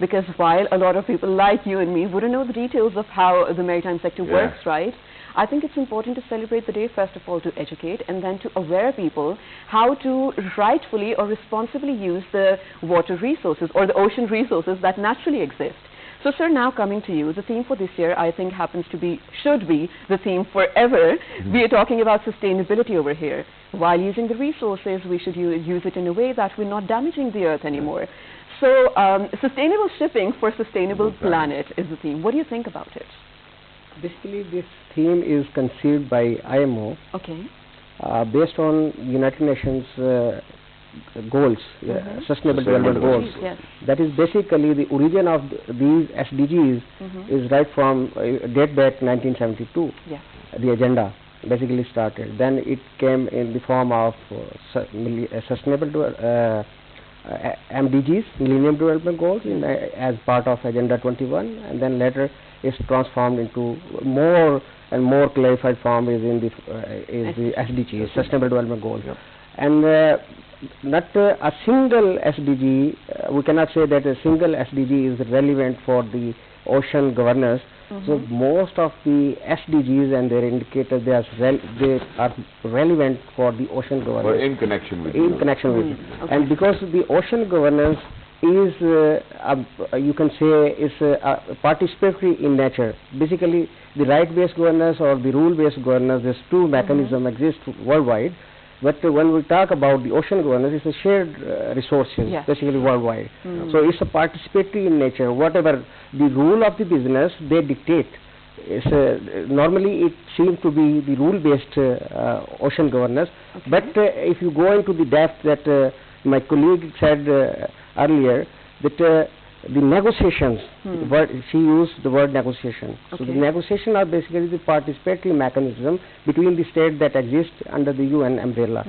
because while a lot of people like you and me wouldn't know the details of how the maritime sector works, right? I think it's important to celebrate the day, first of all, to educate and then to aware people how to rightfully or responsibly use the water resources or the ocean resources that naturally exist. So, sir, now coming to you, the theme for this year, I think, should be the theme forever. We are talking about sustainability over here. While using the resources, we should use it in a way that we're not damaging the earth anymore. So, sustainable shipping for sustainable planet is the theme. What do you think about it? Basically, this theme is conceived by IMO based on United Nations goals, Sustainable Development Goals. That is basically the origin of these SDGs is right from date back 1972. The agenda basically started. Then it came in the form of Sustainable MDGs, Millennium Development Goals, as part of Agenda 21, and then later it's transformed into more and more clarified form is in the SDGs, Sustainable Development Goals. And not a single SDG, we cannot say that a single SDG is relevant for the ocean governance. So most of the SDGs and their indicators, they are relevant for the ocean governance. Or in connection with And because the ocean governance is, you can say, is participatory in nature. Basically, the right-based governance or the rule-based governance, these two mechanisms exist worldwide. But when we talk about the ocean governance, it's a shared resources, basically worldwide. So it's a participatory in nature. Whatever the rule of the business, they dictate. Normally it seems to be the rule-based ocean governance. But if you go into the depth that my colleague said earlier, that the negotiations, she used the word negotiation. So the negotiation are basically the participatory mechanism between the states that exist under the UN umbrella.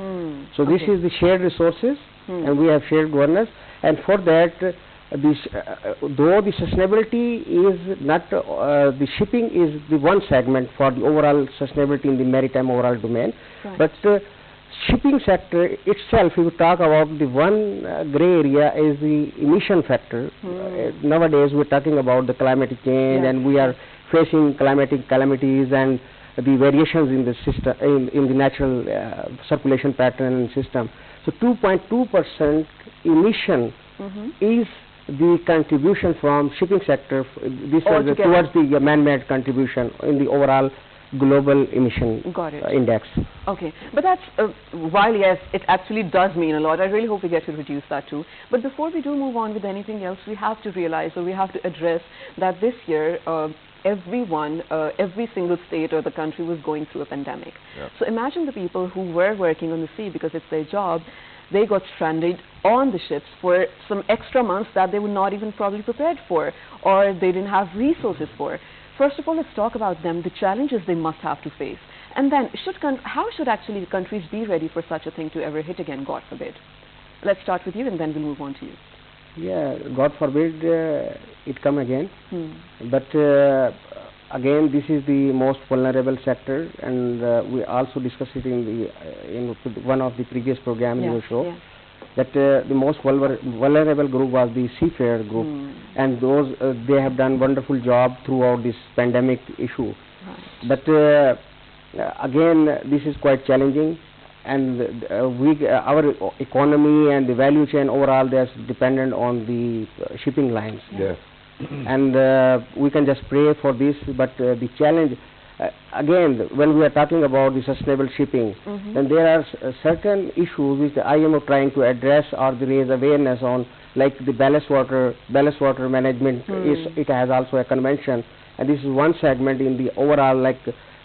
So this is the shared resources, and we have shared governance. And for that, though the sustainability is not, the shipping is the one segment for the overall sustainability in the maritime overall domain, but shipping sector itself, if you talk about the one gray area is the emission factor. Nowadays we're talking about the climatic change, and we are facing climatic calamities and the variations in the system, in the natural circulation pattern and system. So 2.2% emission is the contribution from shipping sector. This is towards the man-made contribution in the overall global emission index. But that's, while yes, it actually does mean a lot, I really hope we get to reduce that too. But before we do move on with anything else, we have to realize, or we have to address that this year, everyone, every single state or the country was going through a pandemic. So imagine the people who were working on the sea because it's their job, they got stranded on the ships for some extra months that they were not even probably prepared for, or they didn't have resources for. First of all, let's talk about them, the challenges they must have to face. And then, how should actually countries be ready for such a thing to ever hit again, God forbid? Let's start with you and then we'll move on to you. Yeah, God forbid it come again. But again, this is the most vulnerable sector, and we also discussed it in one of the previous programs in the show. That the most vulnerable group was the seafarer group, and those they have done wonderful job throughout this pandemic issue. But again, this is quite challenging, and our economy and the value chain overall, that's dependent on the shipping lines. And we can just pray for this, but the challenge. Again, when we are talking about the sustainable shipping, then there are certain issues which the IMO trying to address or raise awareness on, like the ballast water management. It has also a convention, and this is one segment in the overall, like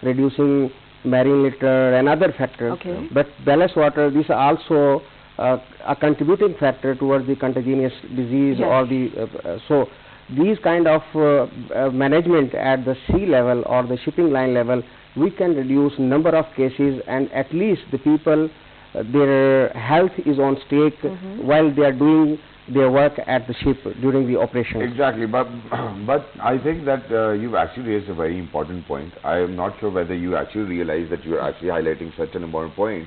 reducing marine litter and other factors. But ballast water, this is also a contributing factor towards the contagious disease or the so. These kind of management at the sea level or the shipping line level, we can reduce number of cases, and at least the people, their health is on stake while they are doing their work at the ship during the operation. Exactly, but I think that you've actually raised a very important point. I am not sure whether you actually realize that you are actually highlighting such an important point,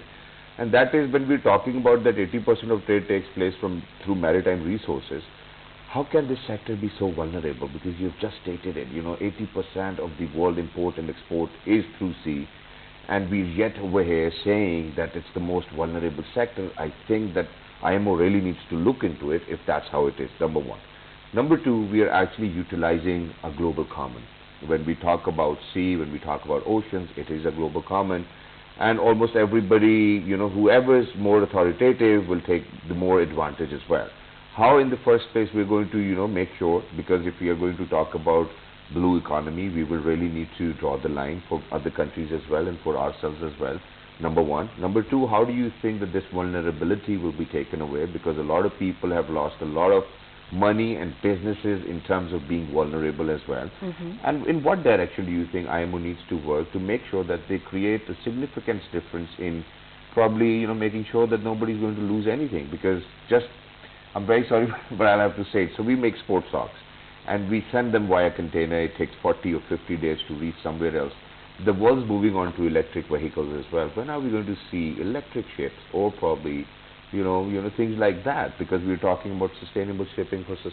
and that is when we're talking about that 80% of trade takes place through maritime resources. how can this sector be so vulnerable? Because you've just stated it, 80% of the world import and export is through sea, and we're yet over here saying that it's the most vulnerable sector. I think that IMO really needs to look into it if that's how it is, number one. Number two, we are actually utilizing a global common. When we talk about sea, when we talk about oceans, it is a global common, and almost everybody, whoever is more authoritative will take the more advantage as well. How in the first place we're going to, make sure, because if we are going to talk about blue economy, we will really need to draw the line for other countries as well and for ourselves as well, number one. Number two, how do you think that this vulnerability will be taken away? Because a lot of people have lost a lot of money and businesses in terms of being vulnerable as well. And in what direction do you think IMO needs to work to make sure that they create a significant difference in probably, making sure that nobody's going to lose anything? Because I'm very sorry, but I'll have to say it. So we make sports socks, and we send them via container. It takes 40 or 50 days to reach somewhere else. The world's moving on to electric vehicles as well. When are we going to see electric ships, or probably, things like that? Because we're talking about sustainable shipping for